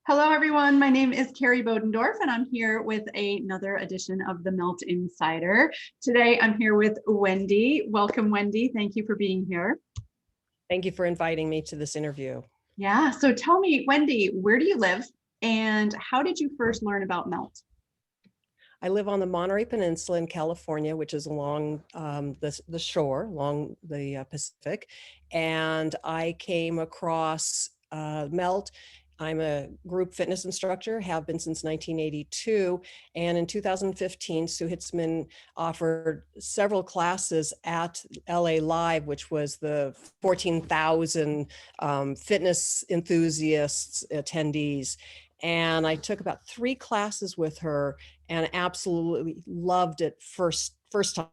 Hello, everyone. My name is Kerrie Bodendorf, and I'm here with another edition of the Melt Insider. Today, I'm here with Wendy. Welcome, Wendy. Thank you for being here. Thank you for inviting me to this interview. Yeah, so tell me, Wendy, where do you live and how did you first learn about Melt? I live on the Monterey Peninsula in California, which is along the shore, along the Pacific. And I came across Melt. I'm a group fitness instructor, have been since 1982. And in 2015, Sue Hitzman offered several classes at LA Live, which was the 14,000 fitness enthusiasts attendees. And I took about 3 classes with her and absolutely loved it first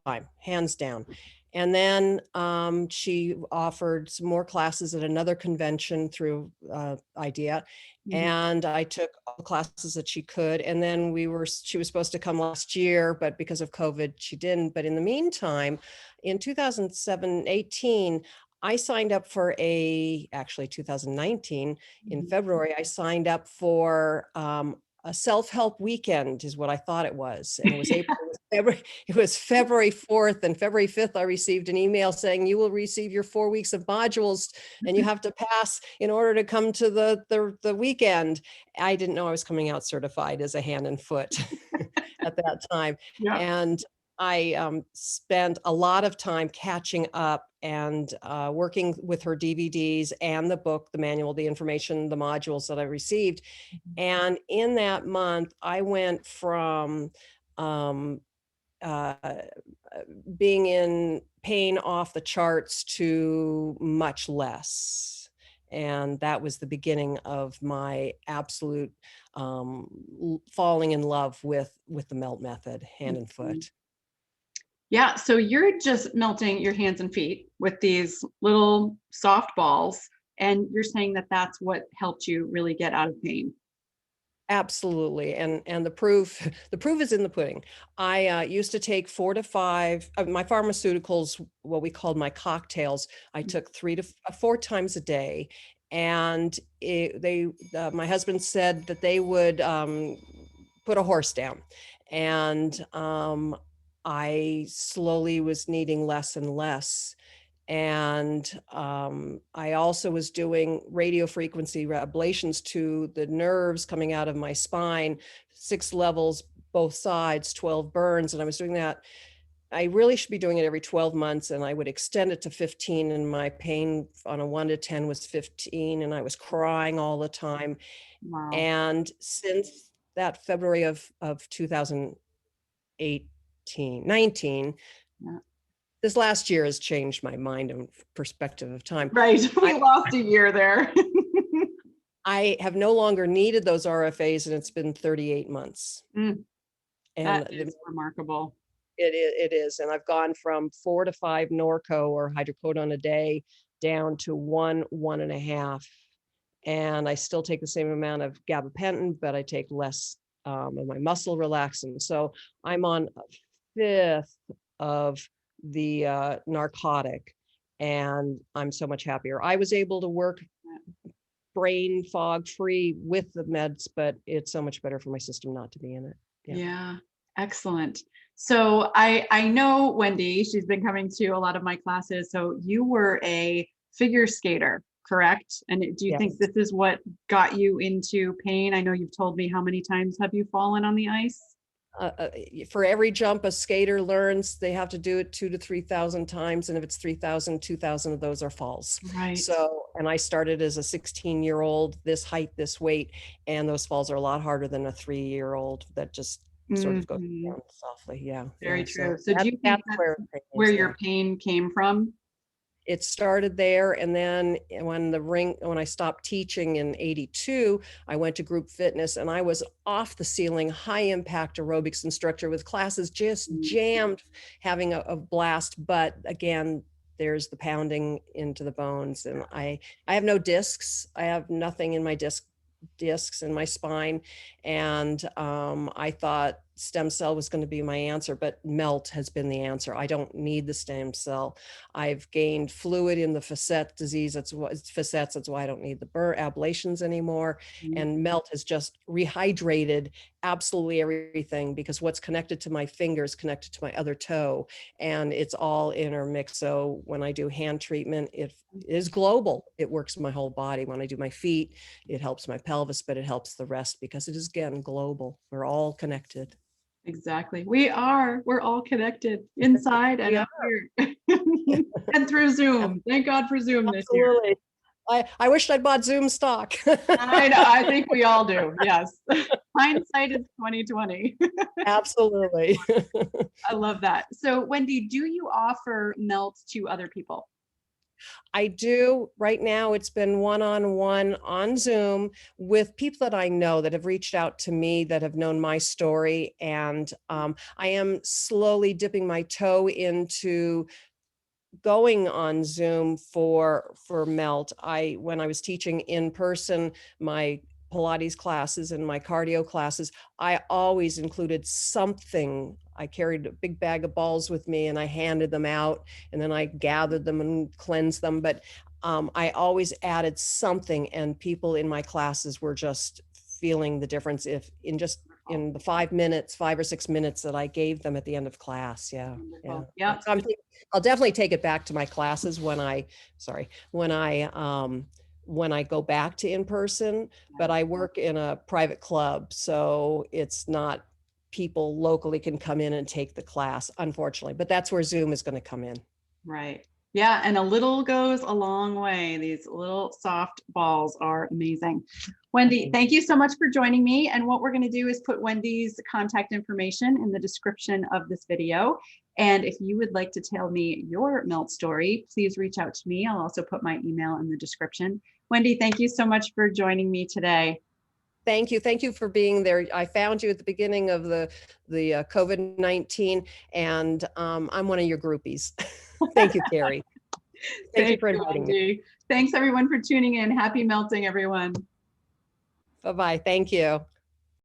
time, hands down. And then she offered some more classes at another convention through IDEA. And I took all the classes that she could. And then she was supposed to come last year, but because of COVID, she didn't. But in the meantime, in 2018, I signed up for actually 2019, in February, I signed up for a self-help weekend is what I thought it was. And it was February 4th and February 5th, I received an email saying you will receive your 4 weeks of modules and you have to pass in order to come to the weekend. I didn't know I was coming out certified as a hand and foot at that time. Yeah. And I spent a lot of time catching up and working with her DVDs and the book, the manual, the information, the modules that I received. And in that month, I went from being in pain off the charts to much less. And that was the beginning of my absolute falling in love with the Melt method, hand and foot. Yeah, so you're just melting your hands and feet with these little soft balls, and you're saying that that's what helped you really get out of pain. Absolutely. And the proof is in the pudding. I used to take 4 to 5 my pharmaceuticals, what we called my cocktails. I took 3 to 4 times a day. And my husband said that they would put a horse down. And I slowly was needing less and less. And I also was doing radio frequency ablations to the nerves coming out of my spine, 6 levels, both sides, 12 burns. And I was doing that. I really should be doing it every 12 months. And I would extend it to 15. And my pain on a 1 to 10 was 15. And I was crying all the time. Wow. And since that February of 19, Yeah. this last year has changed my mind and perspective of time. Right. We lost a year there. I have no longer needed those RFAs, and it's been 38 months. And that And is remarkable. it is. And I've gone from 4 to 5 Norco or hydrocodone a day down to 1.5. And I still take the same amount of gabapentin, but I take less of my muscle relaxant. So I'm on a 5th of the narcotic, and I'm so much happier. I was able to work brain fog free with the meds, but it's so much better for my system not to be in it. Yeah, excellent. So I know Wendy, she's been coming to a lot of my classes. So you were a figure skater, correct? And do you think this is what got you into pain? I know you've told me how many times have you fallen on the ice? For every jump a skater learns, they have to do it 2,000 to 3,000 times. And if it's 3,000, 2,000 of those are falls. Right. So, and I started as a 16-year-old, this height, this weight, and those falls are a lot harder than a 3-year-old that just sort of goes down softly. Yeah. Very yeah. true. So do you think that's where your pain came from? It started there. And then when I stopped teaching in 82, I went to group fitness and I was off the ceiling, high impact aerobics instructor with classes just jammed, having a blast. But again, there's the pounding into the bones. And I have no discs. I have nothing in my discs in my spine. And I thought stem cell was going to be my answer, but melt has been the answer. I don't need the stem cell. I've gained fluid in the facet disease. That's why I don't need the ablations anymore. Mhm. And melt has just rehydrated absolutely everything, because what's connected to my fingers connected to my other toe, and it's all intermixed. So when I do hand treatment, it is global. It works my whole body. When I do my feet, it helps my pelvis, but it helps the rest because it is, again, global. We're all connected. Exactly. We're all connected inside and We up are. here and through Zoom. Thank God for Zoom this year. Absolutely. I wished I'd bought Zoom stock. I think we all do. Yes. Hindsight is 2020. Absolutely. I love that. So Wendy, do you offer melt to other people? I do. Right now, it's been one-on-one on Zoom with people that I know that have reached out to me, that have known my story. And I am slowly dipping my toe into going on Zoom for melt. When I was teaching in person, my Pilates classes and my cardio classes, I always included something. I carried a big bag of balls with me and I handed them out, and then I gathered them and cleansed them. But I always added something, and people in my classes were just feeling the difference in the 5 or 6 minutes that I gave them at the end of class. Yeah. Wonderful. Yeah. Yep. I'll definitely take it back to my classes when I go back to in person, but I work in a private club, so it's not people locally can come in and take the class, unfortunately, but that's where Zoom is going to come in. Right. Yeah. And a little goes a long way. These little soft balls are amazing. Wendy, thank you so much for joining me. And what we're going to do is put Wendy's contact information in the description of this video. And if you would like to tell me your melt story, please reach out to me. I'll also put my email in the description. Wendy, thank you so much for joining me today. Thank you. Thank you for being there. I found you at the beginning of the COVID-19, and I'm one of your groupies. Thank you, Kerrie. Thank you for inviting me. Thanks everyone for tuning in. Happy melting, everyone. Bye-bye. Thank you.